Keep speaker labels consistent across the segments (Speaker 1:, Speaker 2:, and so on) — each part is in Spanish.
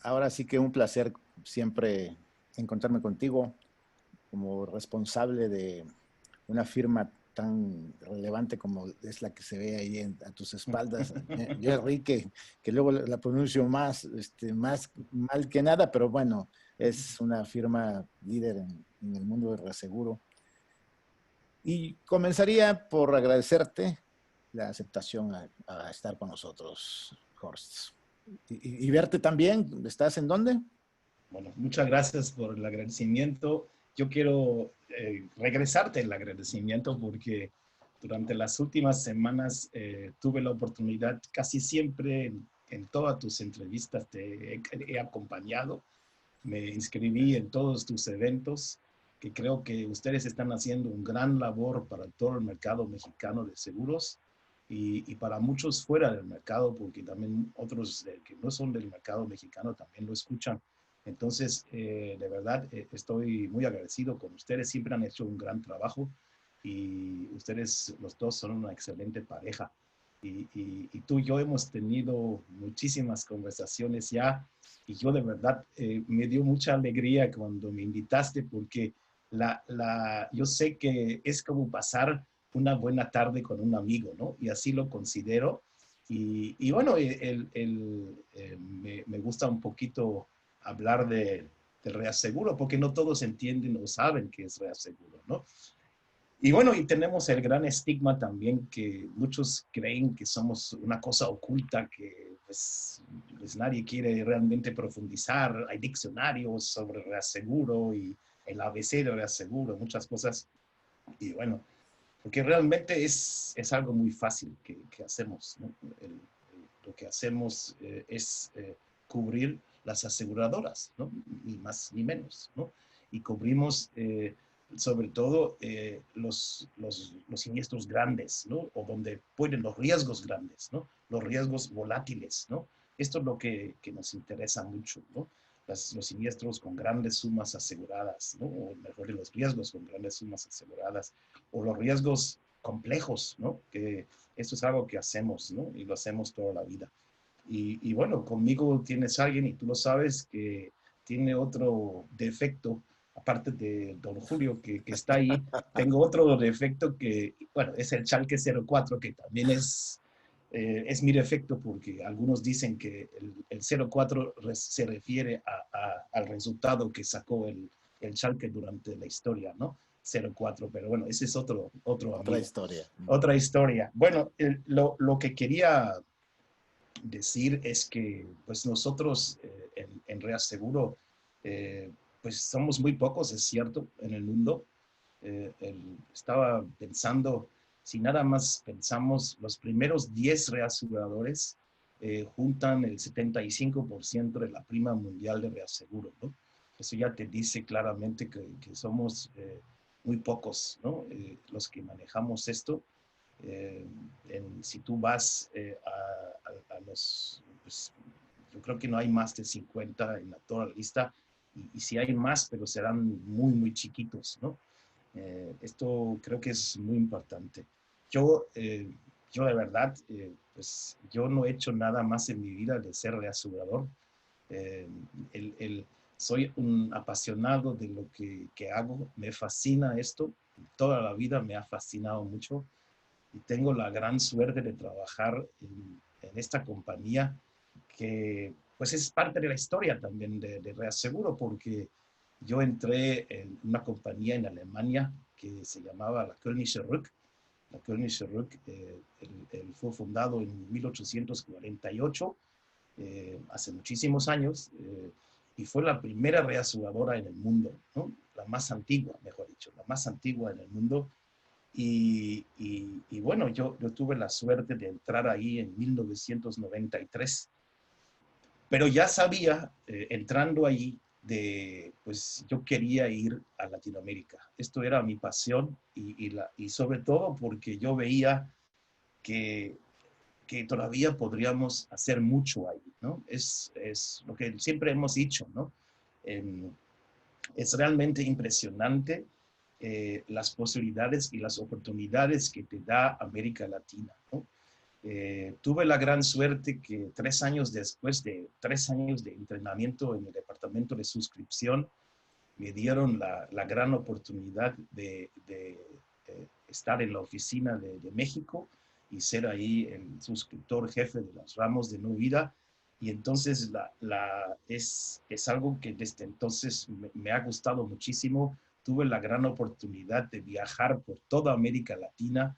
Speaker 1: ahora sí que un placer siempre encontrarme contigo como responsable de una firma tan relevante como es la que se ve ahí a tus espaldas. Jerry, que luego la pronuncio más mal que nada, pero bueno, es una firma líder en el mundo del reaseguro. Y comenzaría por agradecerte la aceptación a estar con nosotros, Horst. Y verte también. ¿Estás en dónde?
Speaker 2: Bueno, muchas gracias por el agradecimiento. Yo quiero regresarte el agradecimiento porque durante las últimas semanas tuve la oportunidad, casi siempre en todas tus entrevistas te he acompañado, me inscribí en todos tus eventos, que creo que ustedes están haciendo un gran labor para todo el mercado mexicano de seguros y para muchos fuera del mercado, porque también otros que no son del mercado mexicano también lo escuchan. Entonces, de verdad, estoy muy agradecido con ustedes. Siempre han hecho un gran trabajo y ustedes los dos son una excelente pareja. Y tú y yo hemos tenido muchísimas conversaciones ya y yo de verdad me dio mucha alegría cuando me invitaste porque yo sé que es como pasar una buena tarde con un amigo, ¿no? Y así lo considero. Y bueno, me gusta un poquito hablar de reaseguro, porque no todos entienden o saben qué es reaseguro, ¿no? Y bueno, y tenemos el gran estigma también que muchos creen que somos una cosa oculta que pues nadie quiere realmente profundizar. Hay diccionarios sobre reaseguro y el ABC de reaseguro, muchas cosas. Y bueno, porque realmente es algo muy fácil que hacemos, ¿no? Lo que hacemos es cubrir las aseguradoras, ¿no? Ni más ni menos, ¿no? Y cubrimos sobre todo los siniestros grandes, ¿no? O donde pueden los riesgos grandes, ¿no? Los riesgos volátiles, ¿no? Esto es lo que nos interesa mucho, ¿no? Los siniestros con grandes sumas aseguradas, ¿no? O mejor, los riesgos con grandes sumas aseguradas, o los riesgos complejos, ¿no? Que eso es algo que hacemos, ¿no? Y lo hacemos toda la vida. Y bueno, conmigo tienes alguien, y tú lo sabes, que tiene otro defecto, aparte de don Julio, que está ahí, tengo otro defecto que, bueno, es el Schalke 04, que también es mi defecto porque algunos dicen que el 04 se refiere al resultado que sacó el Schalke durante la historia, ¿no? 04, pero bueno, ese es otro
Speaker 1: Otra
Speaker 2: amigo.
Speaker 1: historia.
Speaker 2: Otra historia. Bueno, lo que quería decir es que pues nosotros en Reaseguro pues somos muy pocos, es cierto, en el mundo. Estaba pensando, si nada más pensamos, los primeros 10 reaseguradores juntan el 75% de la prima mundial de reaseguro, ¿no? Eso ya te dice claramente que somos muy pocos, ¿no? Los que manejamos esto. Eh, si tú vas a los, pues, yo creo que no hay más de 50 en toda la lista, y si hay más, pero serán muy, muy chiquitos, ¿no? Esto creo que es muy importante. Yo, eh, yo de verdad, pues yo no he hecho nada más en mi vida de ser reasegurador. Eh, soy un apasionado de lo que hago, me fascina esto, toda la vida me ha fascinado mucho y tengo la gran suerte de trabajar en esta compañía que pues es parte de la historia también de Reaseguro, porque yo entré en una compañía en Alemania que se llamaba la Kölnische Rück. La Kölnische Rück fue fundado en 1848, hace muchísimos años, y fue la primera reaseguradora en el mundo, ¿no? La más antigua, mejor dicho, la más antigua en el mundo. Y bueno, yo tuve la suerte de entrar ahí en 1993, pero ya sabía, entrando ahí, pues yo quería ir a Latinoamérica. Esto era mi pasión y sobre todo porque yo veía que, que todavía podríamos hacer mucho ahí, ¿no? Es lo que siempre hemos dicho, ¿no? Eh, es realmente impresionante las posibilidades y las oportunidades que te da América Latina, ¿no? Tuve la gran suerte que 3 años después de 3 años de entrenamiento en el departamento de suscripción, me dieron la gran oportunidad de estar en la oficina de México y ser ahí el suscriptor jefe de los ramos de No Vida. Y entonces es algo que desde entonces me ha gustado muchísimo. Tuve la gran oportunidad de viajar por toda América Latina,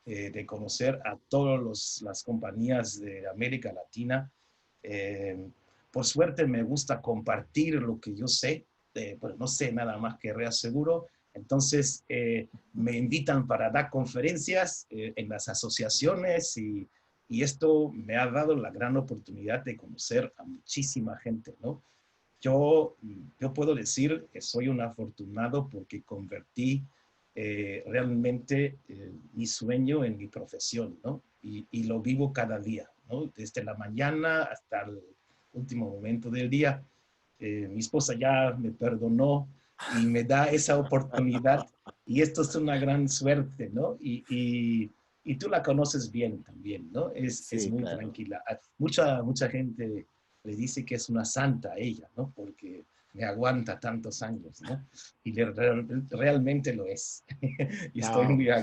Speaker 2: de conocer a todas las compañías de América Latina. Eh, por suerte me gusta compartir lo que yo sé, pues no sé nada más que Reaseguro. Entonces me invitan para dar conferencias en las asociaciones y esto me ha dado la gran oportunidad de conocer a muchísima gente, ¿no? Yo puedo decir que soy un afortunado porque convertí realmente mi sueño en mi profesión, ¿no? Y lo vivo cada día, ¿no? Desde la mañana hasta el último momento del día. Mi esposa ya me perdonó y me da esa oportunidad y esto es una gran suerte, ¿no? Y tú la conoces bien también, ¿no? Es
Speaker 1: Sí,
Speaker 2: muy
Speaker 1: claro.
Speaker 2: tranquila. Mucha gente le dice que es una santa ella, ¿no? Porque me aguanta tantos años, ¿no? Y realmente lo es. Y estoy
Speaker 1: No,
Speaker 2: muy
Speaker 1: pues,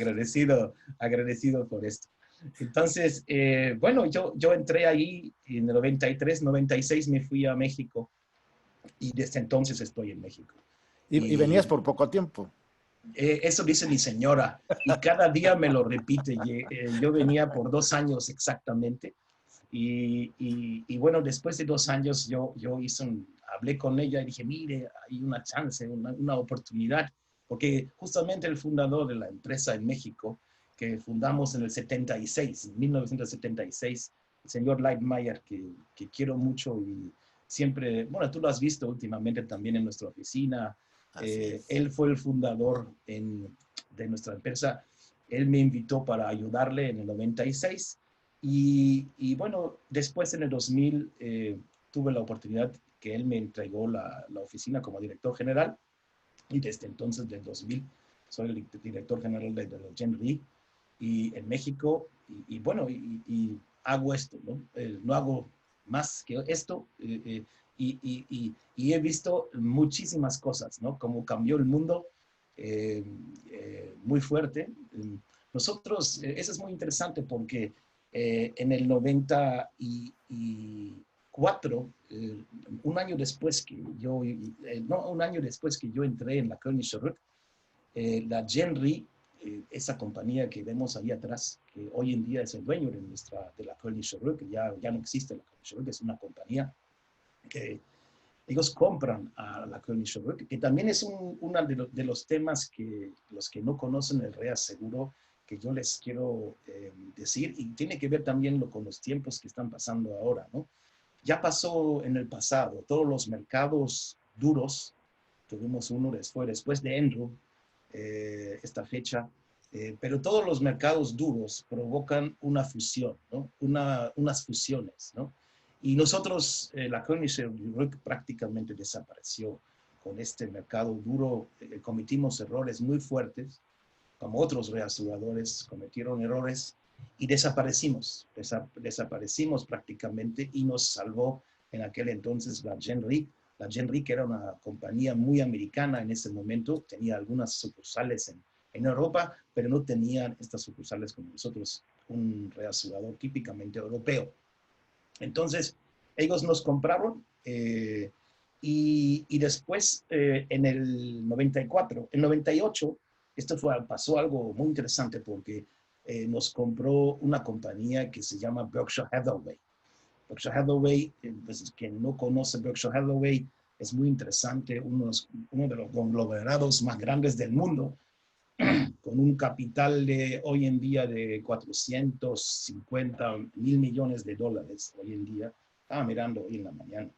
Speaker 2: agradecido por esto. Entonces, bueno, yo entré ahí en el 93, 96 me fui a México y desde entonces estoy en México.
Speaker 1: y venías
Speaker 2: Y
Speaker 1: por poco tiempo.
Speaker 2: eso dice mi señora y cada día me lo repite. Yo venía por 2 años exactamente y bueno, después de 2 años yo hablé con ella y dije, mire, hay una chance, una oportunidad, porque justamente el fundador de la empresa en México, que fundamos en el 76, 1976, el señor Lightmeyer, que quiero mucho y siempre, bueno, tú lo has visto últimamente también en nuestra oficina,
Speaker 1: Así es.
Speaker 2: él fue el fundador de nuestra empresa, él me invitó para ayudarle en el 96 y bueno, después en el 2000 tuve la oportunidad que él me entregó la oficina como director general y desde entonces, del 2000, soy el director general de la Genri y en México y bueno, hago esto, ¿no? No hago más que esto y he visto muchísimas cosas, ¿no? Cómo cambió el mundo eh, muy fuerte. Nosotros, eso es muy interesante porque en el 94, un año después que yo, no, un año después que yo entré en la König Ruck, la Genri, esa compañía que vemos ahí atrás, que hoy en día es el dueño de la König Ruck, que ya no existe la König Ruck, es una compañía que ellos compran a la König Ruck, que también es uno de los temas que los que no conocen el reaseguro, que yo les quiero decir, y tiene que ver también con los tiempos que están pasando ahora, ¿no? Ya pasó en el pasado, todos los mercados duros, tuvimos uno después de Enron, esta fecha, pero todos los mercados duros provocan una fusión, ¿no? Unas fusiones, ¿no? Y nosotros, la Koenigsegg prácticamente desapareció con este mercado duro, cometimos errores muy fuertes, como otros reaseguradores cometieron errores y desaparecimos prácticamente y nos salvó en aquel entonces la Genri. La Genri, que era una compañía muy americana en ese momento, tenía algunas sucursales en Europa, pero no tenían estas sucursales como nosotros, un reasegurador típicamente europeo. Entonces, ellos nos compraron y después en el 94, en 98, pasó algo muy interesante porque nos compró una compañía que se llama Berkshire Hathaway. Berkshire Hathaway, pues quien no conoce Berkshire Hathaway, es muy interesante, uno de los conglomerados más grandes del mundo, con un capital de hoy en día de 450 mil millones de dólares hoy en día. Estaba mirando hoy en la mañana.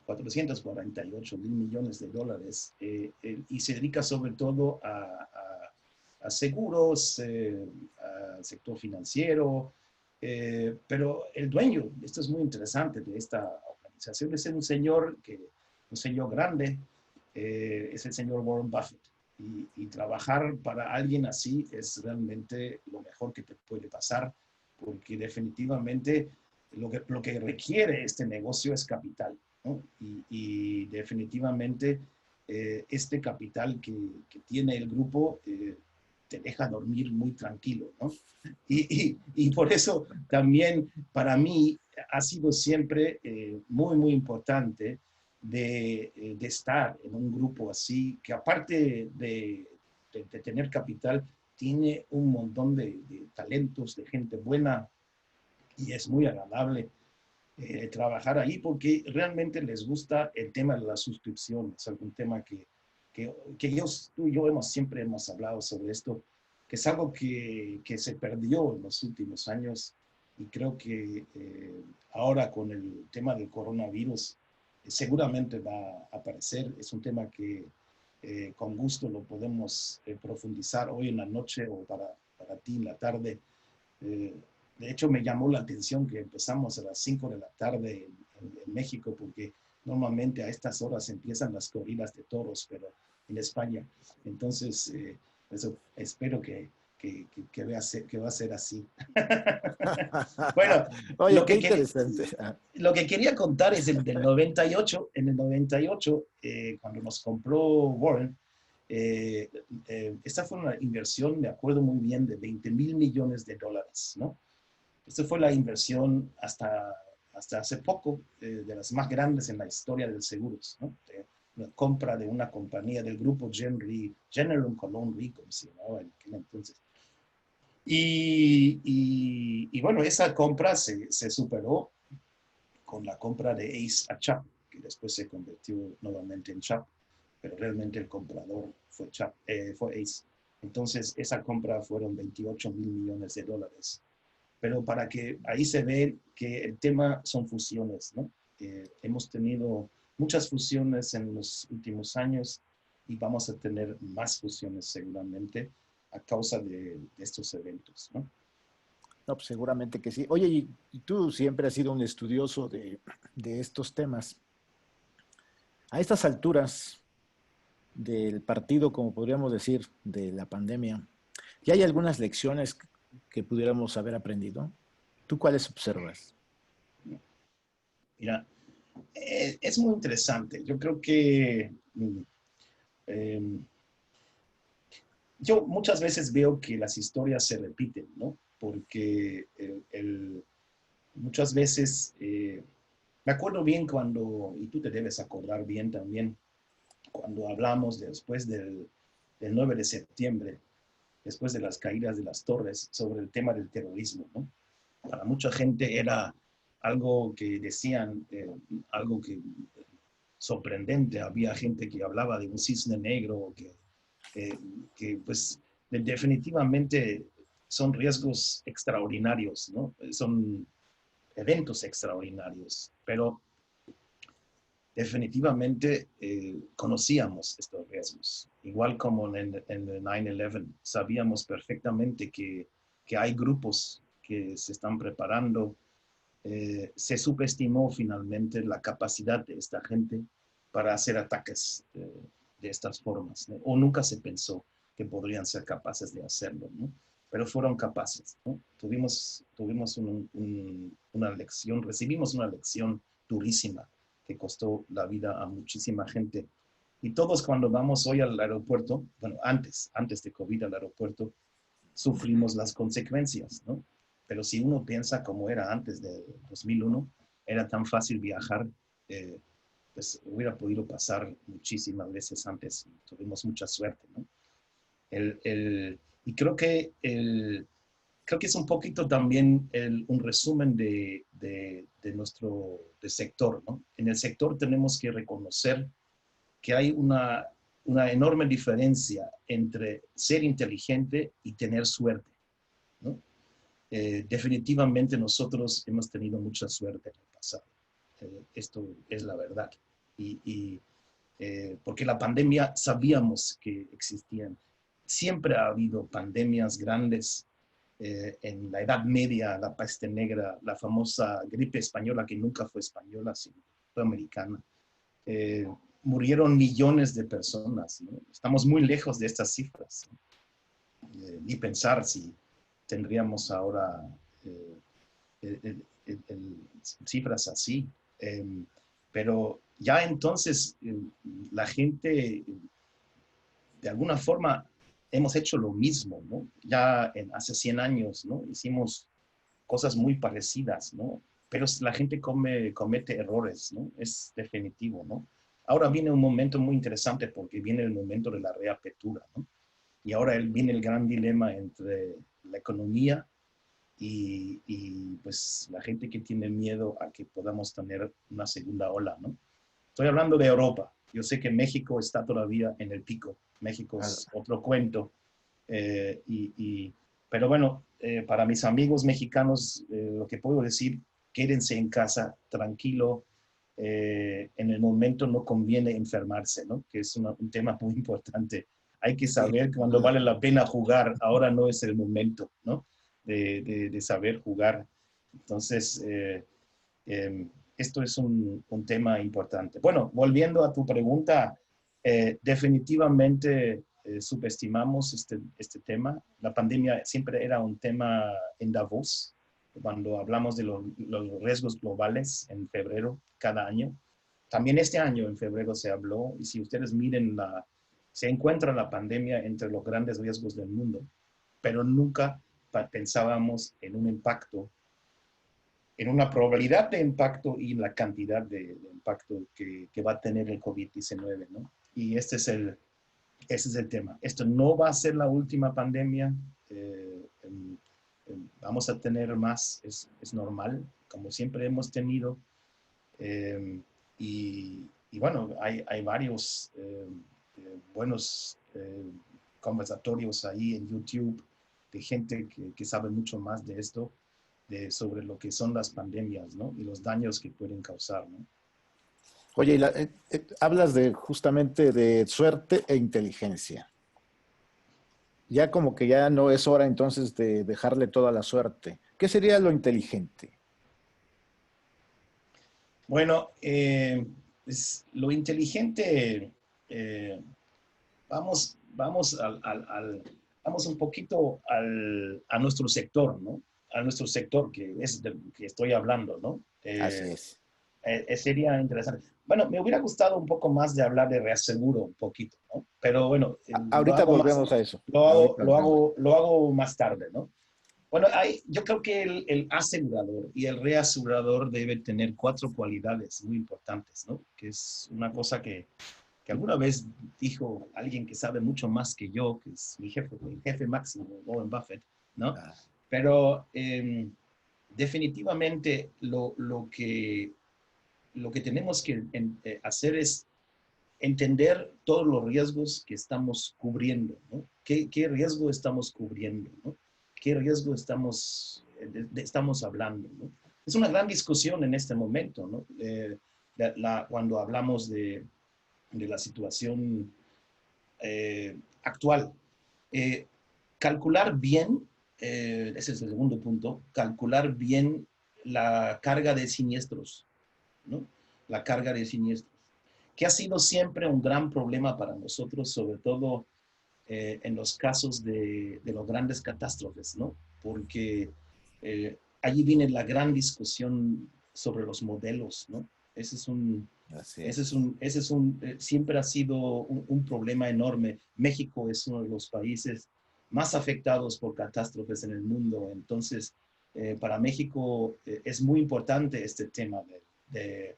Speaker 2: 448 mil millones de dólares y se dedica sobre todo a seguros, al sector financiero, pero el dueño, esto es muy interesante, de esta organización es un señor grande, es el señor Warren Buffett. Y trabajar para alguien así es realmente lo mejor que te puede pasar porque definitivamente lo que requiere este negocio es capital, ¿no? Y definitivamente este capital que tiene el grupo te deja dormir muy tranquilo, ¿no? Y por eso también para mí ha sido siempre muy, muy importante de estar en un grupo así, que aparte de tener capital, tiene un montón de talentos, de gente buena, y es muy agradable trabajar ahí porque realmente les gusta el tema de la suscripción. Es algún tema que tú y yo siempre hemos hablado sobre esto, que es algo que se perdió en los últimos años y creo que ahora con el tema del coronavirus seguramente va a aparecer. Es un tema que con gusto lo podemos profundizar hoy en la noche o para ti en la tarde. Eh, de hecho, me llamó la atención que empezamos a las 5 de la tarde en México, porque normalmente a estas horas empiezan las corridas de toros, pero en España. Entonces, eso, espero que va a ser así. Bueno,
Speaker 1: Oye,
Speaker 2: lo
Speaker 1: qué
Speaker 2: que, quería,
Speaker 1: interesante.
Speaker 2: lo que quería contar es el del 98. En el 98, cuando nos compró Warren, esta fue una inversión, me acuerdo muy bien, de 20 mil millones de dólares, ¿no? Esta fue la inversión hasta hace poco, de las más grandes en la historia del seguros, ¿no? La compra de una compañía del grupo General Colón Re, como se llamaba en aquel entonces. Y bueno, esa compra se superó con la compra de Ace a Chubb, que después se convirtió nuevamente en Chubb, pero realmente el comprador fue fue Ace. Entonces, esa compra fueron 28 mil millones de dólares. Pero para que ahí se ve que el tema son fusiones, ¿no? Hemos tenido muchas fusiones en los últimos años y vamos a tener más fusiones seguramente a causa de estos eventos, ¿no?
Speaker 1: No, pues seguramente que sí. Oye, y tú siempre has sido un estudioso de estos temas. A estas alturas del partido, como podríamos decir, de la pandemia, ¿ya hay algunas lecciones que pudiéramos haber aprendido? ¿Tú cuáles observas?
Speaker 2: Mira, es muy interesante. Yo creo que eh, yo muchas veces veo que las historias se repiten, ¿no? Porque muchas veces, me acuerdo bien cuando, y tú te debes acordar bien también, cuando hablamos después del 9 de septiembre, después de las caídas de las torres, sobre el tema del terrorismo, ¿no? Para mucha gente era algo que decían, algo que sorprendente. Había gente que hablaba de un cisne negro, eh, que pues definitivamente son riesgos extraordinarios, ¿no? Son eventos extraordinarios, pero definitivamente conocíamos estos riesgos. Igual como en el 9/11, sabíamos perfectamente que hay grupos que se están preparando. Se subestimó finalmente la capacidad de esta gente para hacer ataques de estas formas, ¿no? O nunca se pensó que podrían ser capaces de hacerlo, ¿no? Pero fueron capaces, ¿no? Tuvimos una lección, recibimos una lección durísima que costó la vida a muchísima gente. Y todos cuando vamos hoy al aeropuerto, bueno, antes de COVID al aeropuerto, sufrimos las consecuencias, ¿no? Pero si uno piensa como era antes de 2001, era tan fácil viajar, pues hubiera podido pasar muchísimas veces antes. Tuvimos mucha suerte, ¿no? Y creo que es un poquito también un resumen de nuestro sector, ¿no? En el sector tenemos que reconocer que hay una enorme diferencia entre ser inteligente y tener suerte, ¿no? Definitivamente nosotros hemos tenido mucha suerte en el pasado. Esto es la verdad. Porque la pandemia sabíamos que existían. Siempre ha habido pandemias grandes. En la Edad Media, la peste negra, la famosa gripe española, que nunca fue española, sino fue americana. Eh, Murieron millones de personas, ¿no? Estamos muy lejos de estas cifras, ¿no? Ni pensar si tendríamos ahora cifras así. Pero ya entonces la gente, de alguna forma, hemos hecho lo mismo, ¿no? Ya hace 100 años, ¿no? Hicimos cosas muy parecidas, ¿no? Pero la gente comete errores, ¿no? Es definitivo, ¿no? Ahora viene un momento muy interesante porque viene el momento de la reapertura, ¿no? Y ahora viene el gran dilema entre la economía y pues la gente que tiene miedo a que podamos tener una segunda ola, ¿no? Estoy hablando de Europa. Yo sé que México está todavía en el pico. México es otro cuento. Pero bueno, para mis amigos mexicanos, lo que puedo decir, quédense en casa, tranquilo. En el momento no conviene enfermarse, ¿no? Que es un tema muy importante. Hay que saber cuando vale la pena jugar. Ahora no es el momento, ¿no? De saber jugar. Entonces, esto es un tema importante. Bueno, volviendo a tu pregunta, definitivamente subestimamos este tema. La pandemia siempre era un tema en Davos, cuando hablamos de los riesgos globales en febrero cada año. También este año en febrero se habló, y si ustedes miren, se encuentra la pandemia entre los grandes riesgos del mundo, pero nunca pensábamos en un impacto, en una probabilidad de impacto y la cantidad de impacto que va a tener el COVID-19, ¿no? Y ese es el tema. Esto no va a ser la última pandemia. Vamos a tener más, es normal, como siempre hemos tenido. Y bueno, hay varios buenos conversatorios ahí en YouTube de gente que sabe mucho más de esto, sobre lo que son las pandemias, ¿no? Y los daños que pueden causar, ¿no?
Speaker 1: Oye, hablas justamente de suerte e inteligencia. Ya como que ya no es hora entonces de dejarle toda la suerte. ¿Qué sería lo inteligente?
Speaker 2: Bueno, lo inteligente, vamos un poquito a nuestro sector, ¿no? A nuestro sector, que es del que estoy hablando, ¿no?
Speaker 1: Así es.
Speaker 2: Sería interesante. Bueno, me hubiera gustado un poco más de hablar de reaseguro un poquito, ¿no? Pero bueno,
Speaker 1: Ahorita volvemos a eso.
Speaker 2: lo hago más tarde, ¿no? Bueno, yo creo que el asegurador y el reasegurador debe tener 4 cualidades muy importantes, ¿no? Que es una cosa que alguna vez dijo alguien que sabe mucho más que yo, que es mi jefe máximo, Warren Buffett, ¿no? Pero definitivamente lo que tenemos que hacer es entender todos los riesgos que estamos cubriendo, ¿no? ¿Qué riesgo estamos cubriendo, ¿no? ¿Qué riesgo estamos hablando, ¿no? Es una gran discusión en este momento, ¿no? Cuando hablamos de la situación actual. Calcular bien, ese es el segundo punto, calcular bien la carga de siniestros, ¿no? La carga de siniestros, que ha sido siempre un gran problema para nosotros, sobre todo en los casos de los grandes catástrofes, ¿no? Porque allí viene la gran discusión sobre los modelos, ¿no? Siempre ha sido un problema enorme. México es uno de los países más afectados por catástrofes en el mundo. Entonces, para México es muy importante este tema de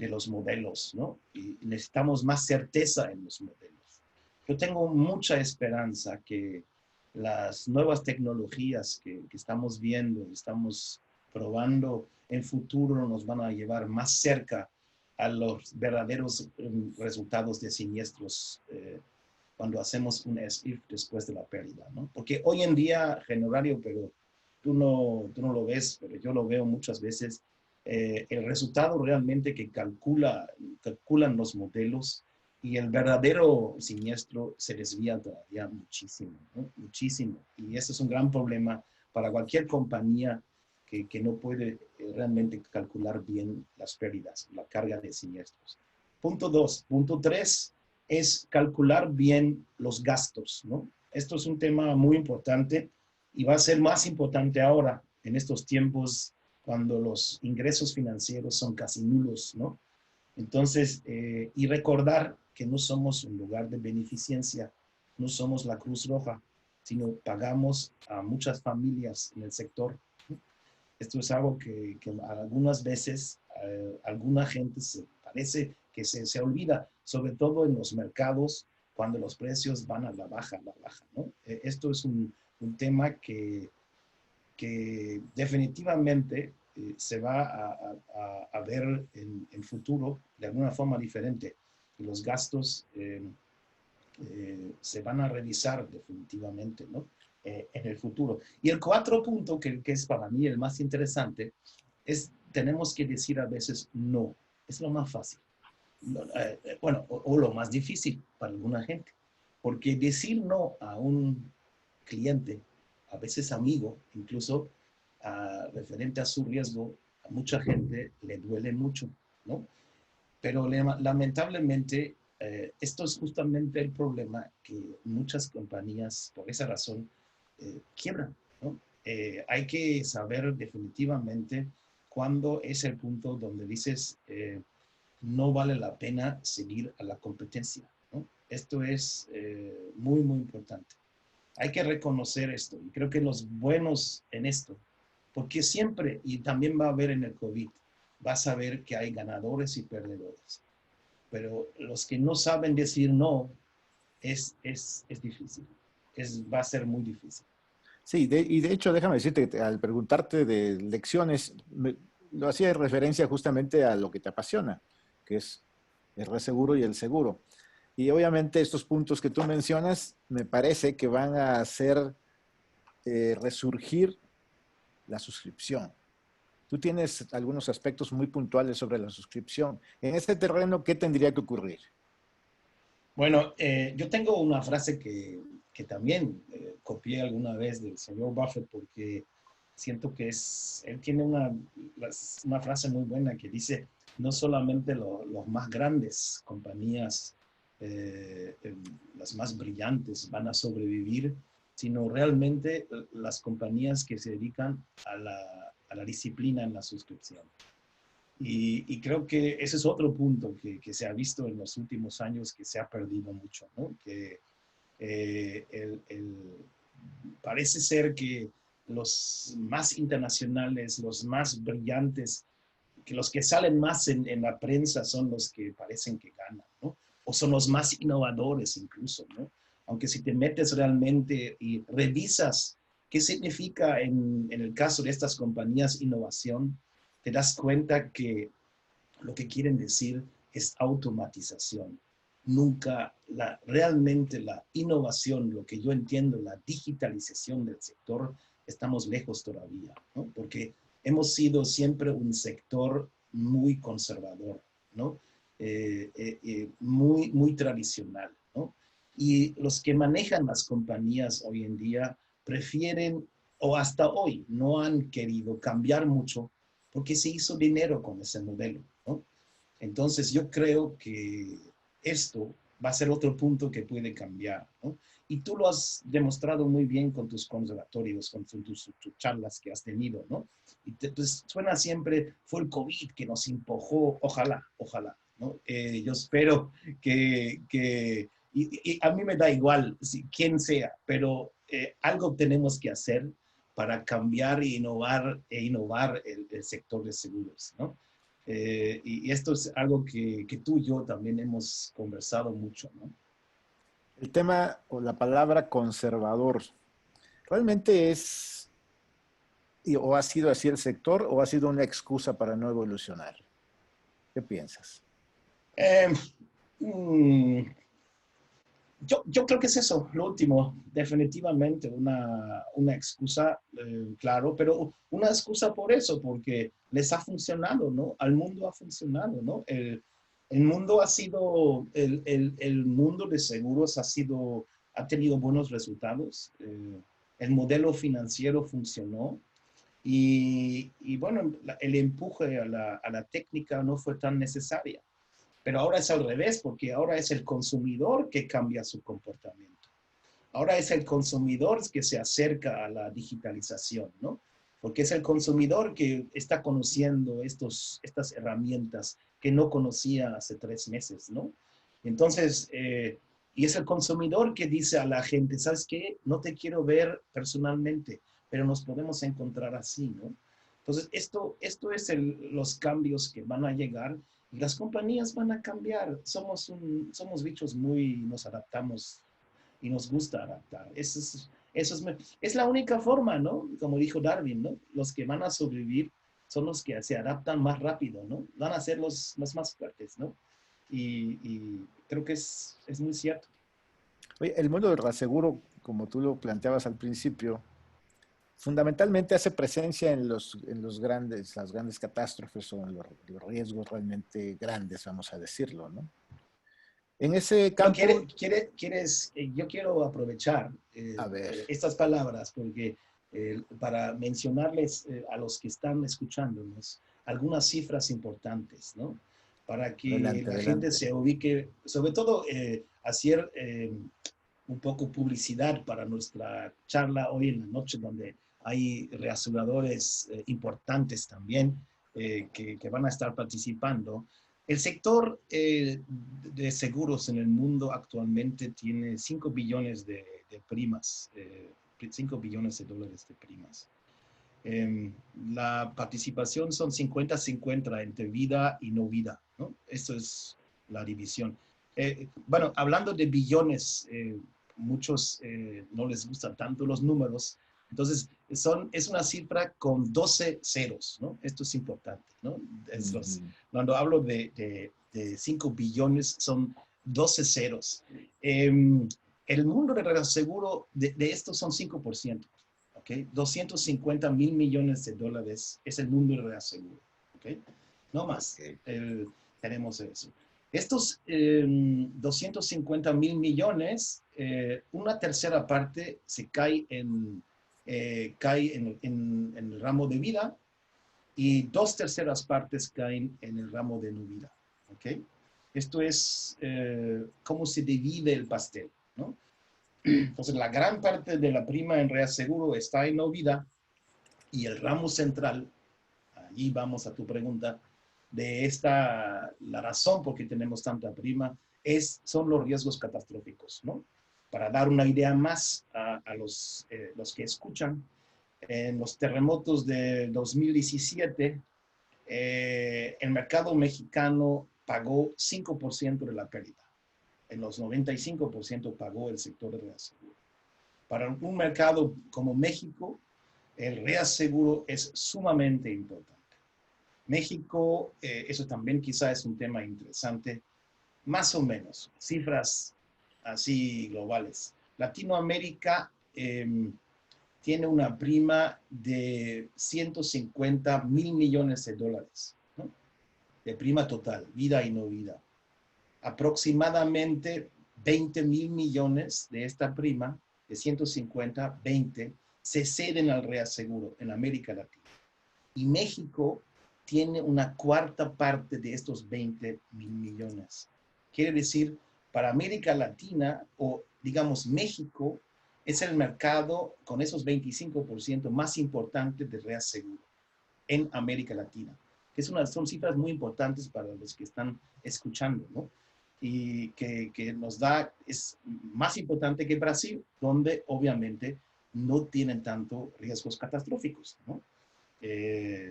Speaker 2: los modelos, ¿no? Y necesitamos más certeza en los modelos. Yo tengo mucha esperanza que las nuevas tecnologías que estamos viendo, estamos probando, en futuro nos van a llevar más cerca a los verdaderos resultados de siniestros cuando hacemos un as-if después de la pérdida, ¿no? Porque hoy en día, Honorario, pero tú no lo ves, pero yo lo veo muchas veces, el resultado realmente que calculan los modelos y el verdadero siniestro se desvía todavía muchísimo, ¿no? Muchísimo. Y ese es un gran problema para cualquier compañía que no puede realmente calcular bien las pérdidas, la carga de siniestros. Punto 2. Punto 3 es calcular bien los gastos, ¿no? Esto es un tema muy importante y va a ser más importante ahora en estos tiempos cuando los ingresos financieros son casi nulos, ¿no? Entonces, y recordar que no somos un lugar de beneficencia, no somos la Cruz Roja, sino pagamos a muchas familias en el sector. Esto es algo que algunas veces alguna gente parece que se olvida, sobre todo en los mercados, cuando los precios van a la baja, ¿no? Esto es un tema que definitivamente se va a ver en el futuro de alguna forma diferente. Y los gastos se van a revisar definitivamente, ¿no? En el futuro. Y el cuarto punto, que es para mí el más interesante, es tenemos que decir a veces no. Es lo más fácil. Bueno, o lo más difícil para alguna gente. Porque decir no a un cliente, a veces amigo, incluso referente a su riesgo, a mucha gente le duele mucho, ¿no? Pero lamentablemente, esto es justamente el problema que muchas compañías, por esa razón, quiebran, ¿no? Hay que saber definitivamente cuándo es el punto donde dices, no vale la pena seguir a la competencia, ¿no? Esto es muy, muy importante. Hay que reconocer esto. Y creo que los buenos en esto, porque siempre, y también va a haber en el COVID, vas a ver que hay ganadores y perdedores. Pero los que no saben decir no, es difícil. Va a ser muy difícil.
Speaker 1: Sí, y de hecho, déjame decirte que al preguntarte de lecciones, lo hacía en referencia justamente a lo que te apasiona, que es el reseguro y el seguro. Y obviamente estos puntos que tú mencionas me parece que van a hacer resurgir la suscripción. Tú tienes algunos aspectos muy puntuales sobre la suscripción. En este terreno, ¿qué tendría que ocurrir?
Speaker 2: Bueno, yo tengo una frase que también copié alguna vez del señor Buffett porque siento que él tiene una frase muy buena que dice, no solamente los más grandes compañías, las más brillantes van a sobrevivir, sino realmente las compañías que se dedican a la disciplina en la suscripción. Y creo que ese es otro punto que se ha visto en los últimos años que se ha perdido mucho, ¿no? Que parece ser que los más internacionales, los más brillantes, que los que salen más en la prensa son los que parecen que ganan, ¿no? O son los más innovadores incluso, ¿no? Aunque si te metes realmente y revisas qué significa en el caso de estas compañías innovación, te das cuenta que lo que quieren decir es automatización. Nunca realmente la innovación, lo que yo entiendo, la digitalización del sector, estamos lejos todavía, ¿no? Porque hemos sido siempre un sector muy conservador, ¿no? Muy, muy tradicional, ¿no? Y los que manejan las compañías hoy en día prefieren, o hasta hoy, no han querido cambiar mucho porque se hizo dinero con ese modelo, ¿no? Entonces yo creo que esto va a ser otro punto que puede cambiar, ¿no? Y tú lo has demostrado muy bien con tus conservatorios, con tus charlas que has tenido, ¿no? Y pues, suena siempre, fue el COVID que nos empujó, ojalá, ojalá, ¿no? Yo espero y a mí me da igual quién sea, pero algo tenemos que hacer para cambiar e innovar el sector de seguros, ¿no? Y esto es algo que tú y yo también hemos conversado mucho, ¿no?
Speaker 1: El tema o la palabra conservador, ¿realmente es o ha sido así el sector o ha sido una excusa para no evolucionar? ¿Qué piensas?
Speaker 2: Eh, mm, yo creo que es eso, lo último, definitivamente una excusa, claro, pero una excusa por eso, porque les ha funcionado, ¿no? Al mundo ha funcionado, ¿no? El mundo ha sido, el mundo de seguros ha tenido buenos resultados, el modelo financiero funcionó y bueno, el empuje a la técnica no fue tan necesaria. Pero ahora es al revés, porque ahora es el consumidor que cambia su comportamiento. Ahora es el consumidor que se acerca a la digitalización, ¿no? porque es el consumidor que está conociendo estas herramientas que no conocía hace 3 meses, ¿no? Entonces, y es el consumidor que dice a la gente, ¿sabes qué? No te quiero ver personalmente, pero nos podemos encontrar así, ¿no? Entonces, esto es los cambios que van a llegar y las compañías van a cambiar. Somos bichos nos adaptamos y nos gusta adaptar. Es la única forma, ¿no? Como dijo Darwin, ¿no? Los que van a sobrevivir son los que se adaptan más rápido, ¿no? Van a ser los más fuertes, ¿no? Y creo que es muy cierto.
Speaker 1: Oye, el mundo del reaseguro, como tú lo planteabas al principio, fundamentalmente hace presencia en las grandes catástrofes o en los riesgos realmente grandes, vamos a decirlo, ¿no? En ese
Speaker 2: Bueno,
Speaker 1: campo,
Speaker 2: yo quiero aprovechar
Speaker 1: a ver,
Speaker 2: estas palabras porque para mencionarles a los que están escuchándonos algunas cifras importantes, ¿no? Para que
Speaker 1: adelante,
Speaker 2: la gente
Speaker 1: adelante.
Speaker 2: se ubique, sobre todo hacer un poco publicidad para nuestra charla hoy en la noche, donde hay reaseguradores importantes también que van a estar participando. El sector de seguros en el mundo actualmente tiene 5 billones de primas, 5 billones de dólares de primas. La participación son 50-50 entre vida y no vida, ¿no? Esto es la división. Bueno, hablando de billones, muchos no les gustan tanto los números, entonces es una cifra con 12 ceros, ¿no? Esto es importante, ¿no? Cuando hablo de 5 billones, son 12 ceros. El mundo del reaseguro, de estos son 5%. ¿Okay? 250 mil millones de dólares es el mundo del reaseguro. ¿Okay? No más.
Speaker 1: Okay.
Speaker 2: Tenemos eso. Estos 250 mil millones, una tercera parte se cae cae en el ramo de vida y 2/3 partes caen en el ramo de no vida. ¿Okay? Esto es cómo se divide el pastel, ¿no? Entonces, la gran parte de la prima en reaseguro está en no vida y el ramo central, allí vamos a tu pregunta, la razón por qué tenemos tanta prima son los riesgos catastróficos, ¿no? Para dar una idea más a los que escuchan, en los terremotos de 2017, el mercado mexicano pagó 5% de la pérdida. En los 95% pagó el sector de reaseguro. Para un mercado como México, el reaseguro es sumamente importante. México, eso también quizá es un tema interesante, más o menos, cifras así globales. Latinoamérica tiene una prima de 150 mil millones de dólares, ¿no? De prima total, vida y no vida. Aproximadamente 20 mil millones de esta prima, de 150, 20, se ceden al reaseguro en América Latina. Y México tiene una cuarta parte de estos 20 mil millones. Quiere decir, para América Latina, o digamos México, es el mercado con esos 25% más importante de reaseguro en América Latina. Son cifras muy importantes para los que están escuchando, ¿no? Y que nos es más importante que Brasil, donde obviamente no tienen tanto riesgos catastróficos, ¿no?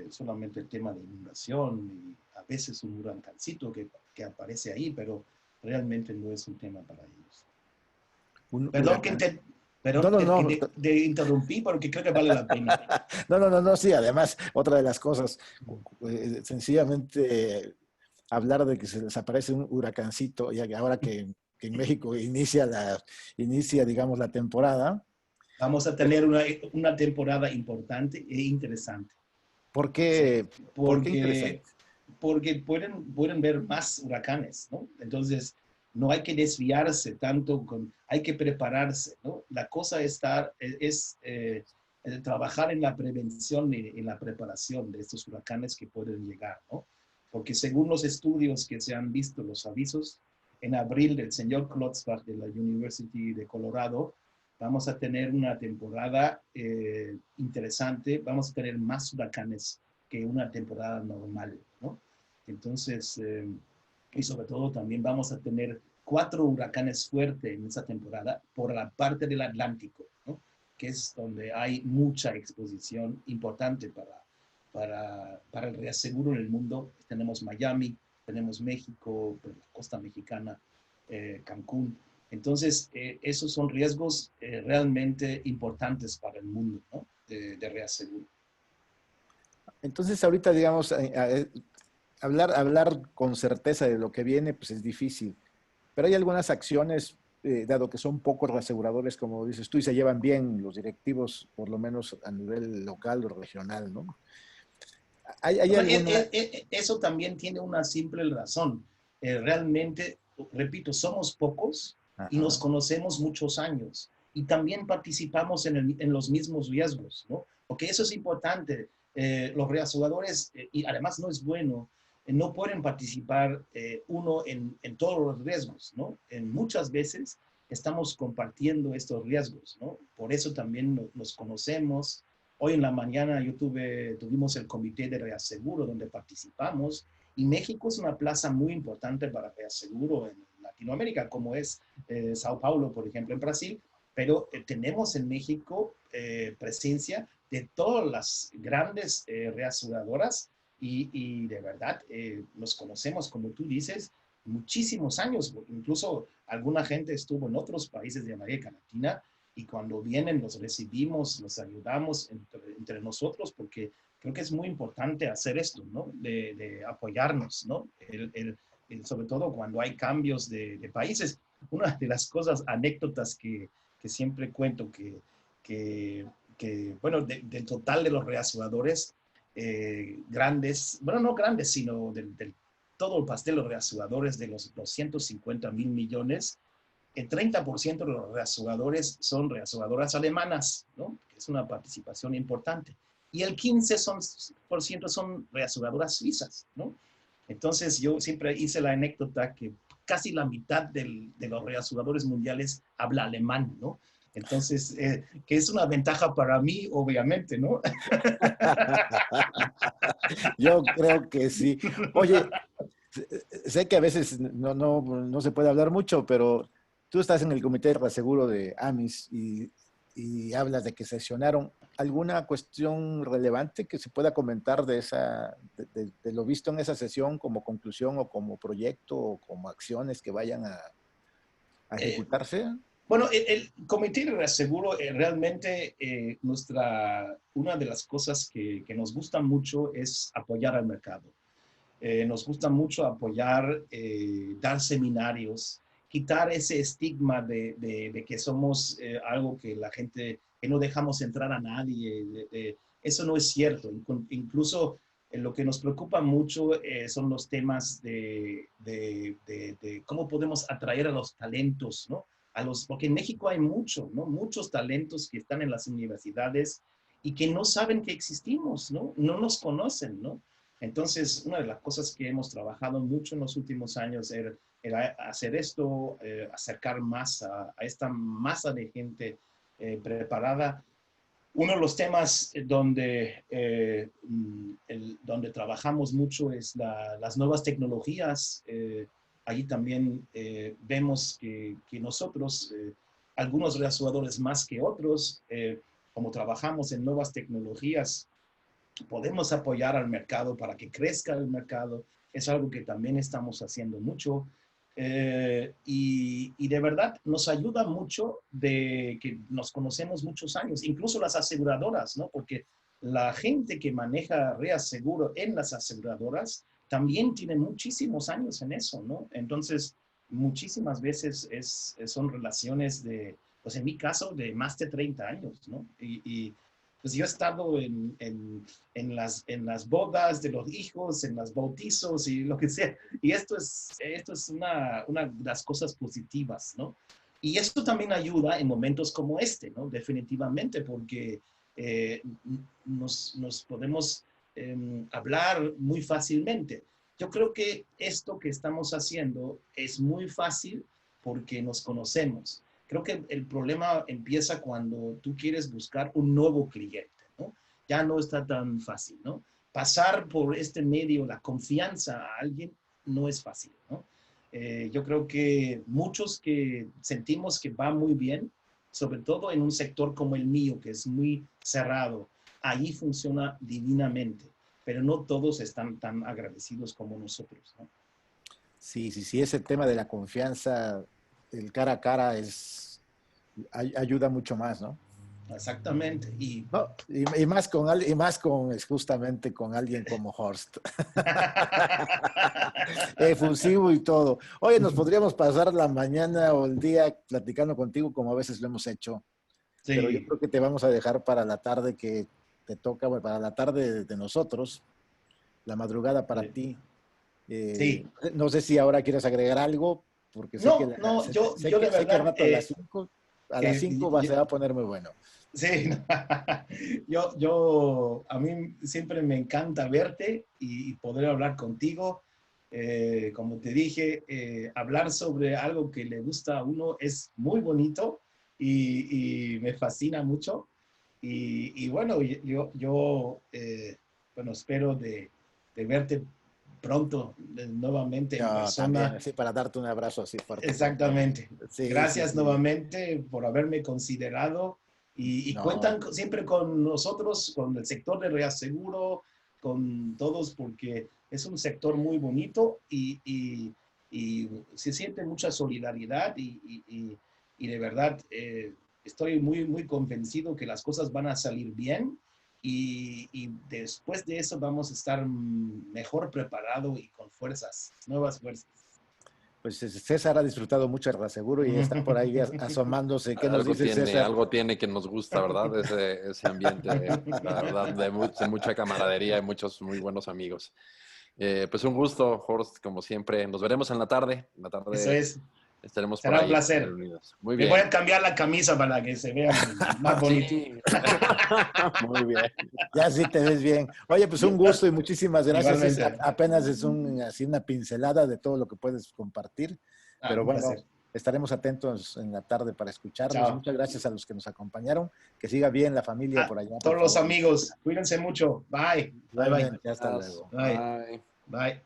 Speaker 2: Solamente el tema de inundación y a veces un huracancito que aparece ahí, pero realmente no es un tema para ellos.
Speaker 1: Un
Speaker 2: Perdón
Speaker 1: huracán. No,
Speaker 2: perdón
Speaker 1: no, no.
Speaker 2: de interrumpí porque creo que vale la pena.
Speaker 1: No, no, no, no, sí, además, otra de las cosas, sencillamente hablar de que se desaparece un huracancito, ya que ahora que en México inicia, digamos, la temporada.
Speaker 2: Vamos a tener una temporada importante e interesante.
Speaker 1: ¿Por
Speaker 2: Sí,
Speaker 1: qué, por qué
Speaker 2: porque,
Speaker 1: interesante?
Speaker 2: porque pueden ver más huracanes, ¿no? Entonces, no hay que desviarse tanto, hay que prepararse, ¿no? La cosa es trabajar en la prevención y en la preparación de estos huracanes que pueden llegar, ¿no? Porque según los estudios que se han visto, los avisos, en abril del señor Klotzbach de la University de Colorado, vamos a tener una temporada interesante, vamos a tener más huracanes que una temporada normal, ¿no? Entonces, y sobre todo también vamos a tener 4 huracanes fuertes en esa temporada por la parte del Atlántico, ¿no? Que es donde hay mucha exposición importante para el reaseguro en el mundo. Tenemos Miami, tenemos México, la costa mexicana, Cancún. Entonces, esos son riesgos realmente importantes para el mundo, ¿no? De reaseguro.
Speaker 1: Entonces, ahorita, digamos, hablar con certeza de lo que viene, pues es difícil. Pero hay algunas acciones, dado que son pocos reaseguradores, como dices tú, y se llevan bien los directivos, por lo menos a nivel local o regional, ¿no? ¿Hay
Speaker 2: Bueno,
Speaker 1: alguna?
Speaker 2: eso también tiene una simple razón. Realmente, repito, somos pocos y nos
Speaker 1: Ajá.
Speaker 2: conocemos muchos años y también participamos en los mismos riesgos, ¿no? Porque eso es importante. Los reaseguradores, y además no es bueno, no pueden participar uno en todos los riesgos, ¿no? En muchas veces estamos compartiendo estos riesgos, ¿no? Por eso también nos conocemos. Hoy en la mañana tuvimos el comité de reaseguro donde participamos y México es una plaza muy importante para reaseguro en Latinoamérica, como es Sao Paulo, por ejemplo, en Brasil, pero tenemos en México presencia de todas las grandes reaseguradoras y de verdad nos conocemos, como tú dices, muchísimos años, incluso alguna gente estuvo en otros países de América Latina y cuando vienen los recibimos, los ayudamos entre nosotros, porque creo que es muy importante hacer esto, ¿no? De apoyarnos, ¿no? Sobre todo cuando hay cambios de países. Una de las cosas, anécdotas que siempre cuento, bueno, del total de los reaseguradores grandes, bueno, no grandes, sino del todo el pastel de los reaseguradores de los 250,000 millones, el 30% de los reaseguradores son reaseguradoras alemanas, ¿no? Que es una participación importante. Y el 15% son reaseguradoras suizas, ¿no? Entonces yo siempre hice la anécdota que casi la mitad de los reaseguradores mundiales habla alemán, ¿no? Entonces, que es una ventaja para mí, obviamente, ¿no?
Speaker 1: Yo creo que sí. Oye, sé que a veces no se puede hablar mucho, pero tú estás en el comité de reaseguro de AMIS y hablas de que sesionaron. ¿Alguna cuestión relevante que se pueda comentar de lo visto en esa sesión como conclusión o como proyecto o como acciones que vayan a
Speaker 2: Eh,
Speaker 1: ejecutarse?
Speaker 2: Bueno, el comité de reaseguro realmente una de las cosas que nos gusta mucho es apoyar al mercado. Nos gusta mucho apoyar, dar seminarios, quitar ese estigma de que somos algo que la gente, que no dejamos entrar a nadie. Eso no es cierto. Incluso lo que nos preocupa mucho son los temas de cómo podemos atraer a los talentos, ¿no? Porque en México hay ¿no? Muchos talentos que están en las universidades y que no saben que existimos, ¿no? No nos conocen, ¿no? Entonces, una de las cosas que hemos trabajado mucho en los últimos años era hacer esto, acercar más a esta masa de gente preparada. Uno de los temas donde trabajamos mucho es las nuevas tecnologías. Allí también vemos que nosotros, algunos reaseguradoras más que otros, como trabajamos en nuevas tecnologías, podemos apoyar al mercado para que crezca el mercado. Es algo que también estamos haciendo mucho. Y de verdad nos ayuda mucho de que nos conocemos muchos años, incluso las aseguradoras, ¿no? Porque la gente que maneja reaseguro en las aseguradoras también tiene muchísimos años en eso, ¿no? Entonces, muchísimas veces son relaciones pues en mi caso, de más de 30 años, ¿no? Pues yo he estado en las bodas de los hijos, en los bautizos y lo que sea. Y esto es una de las cosas positivas, ¿no? Y esto también ayuda en momentos como este, ¿no? Definitivamente, porque eh, nos podemos hablar muy fácilmente. Yo creo que esto que estamos haciendo es muy fácil porque nos conocemos. Creo que el problema empieza cuando tú quieres buscar un nuevo cliente, ¿no? Ya no está tan fácil, ¿no? Pasar por este medio, la confianza a alguien, no es fácil, ¿no? Yo creo que muchos que sentimos que va muy bien, sobre todo en un sector como el mío, que es muy cerrado, ahí funciona divinamente, pero no todos están tan agradecidos como nosotros, ¿no?
Speaker 1: Sí, sí, sí, ese tema de la confianza, el cara a cara ayuda mucho más, ¿no?
Speaker 2: Exactamente. Y
Speaker 1: No, y más y más con justamente con alguien como Horst. Efusivo y todo. Oye, nos podríamos pasar la mañana o el día platicando contigo como a veces lo hemos hecho, pero yo
Speaker 2: sí,
Speaker 1: creo que te vamos a dejar para la tarde que te toca, bueno, para la tarde de nosotros, la madrugada para
Speaker 2: sí.
Speaker 1: ti.
Speaker 2: Sí.
Speaker 1: No sé si ahora quieres agregar algo, porque sé que,
Speaker 2: No, no, yo de
Speaker 1: sé que al
Speaker 2: verdad,
Speaker 1: rato a las 5
Speaker 2: yo,
Speaker 1: se va a poner muy bueno.
Speaker 2: sí, a mí siempre me encanta verte y poder hablar contigo. Como te dije, hablar sobre algo que le gusta a uno es muy bonito y me fascina mucho. Y bueno, bueno, espero de verte pronto nuevamente en
Speaker 1: No, también,
Speaker 2: persona.
Speaker 1: así para darte un abrazo así fuerte, fuerte.
Speaker 2: Exactamente.
Speaker 1: Sí, sí,
Speaker 2: Gracias
Speaker 1: sí.
Speaker 2: nuevamente por haberme considerado y
Speaker 1: No,
Speaker 2: cuentan siempre con nosotros, con el sector de reaseguro, con todos, porque es un sector muy bonito y se siente mucha solidaridad y de verdad estoy muy, muy convencido que las cosas van a salir bien y después de eso vamos a estar mejor preparado y con fuerzas, nuevas fuerzas.
Speaker 1: pues César ha disfrutado mucho el reaseguro y está por ahí asomándose. ¿Qué nos dice César?
Speaker 3: Algo tiene que nos gusta, ¿verdad? Ese ambiente, la verdad, de mucha camaradería y muchos muy buenos amigos. Pues un gusto, Horst, como siempre. Nos veremos en la tarde. En la
Speaker 2: Eso
Speaker 3: tarde
Speaker 2: es.
Speaker 3: estaremos por
Speaker 2: Será un
Speaker 3: ahí
Speaker 2: placer.
Speaker 3: reunidos. Muy
Speaker 2: Me voy a
Speaker 3: bien.
Speaker 2: cambiar la camisa para que se vea más bonito.
Speaker 3: Sí. Muy bien.
Speaker 1: Ya sí te ves bien. Oye, pues un gusto y muchísimas gracias.
Speaker 2: Igualmente.
Speaker 1: Apenas es así una pincelada de todo lo que puedes compartir, pero
Speaker 2: Un
Speaker 1: bueno,
Speaker 2: placer.
Speaker 1: estaremos atentos en la tarde para escucharlos.
Speaker 2: Chao.
Speaker 1: Muchas gracias a los que nos acompañaron. Que siga bien la familia
Speaker 2: A
Speaker 1: por allá, por
Speaker 2: todos los
Speaker 1: favor.
Speaker 2: amigos, cuídense mucho. Bye. Bye, bye.
Speaker 1: Igualmente, hasta luego.
Speaker 2: Bye.
Speaker 3: Bye.
Speaker 2: Bye.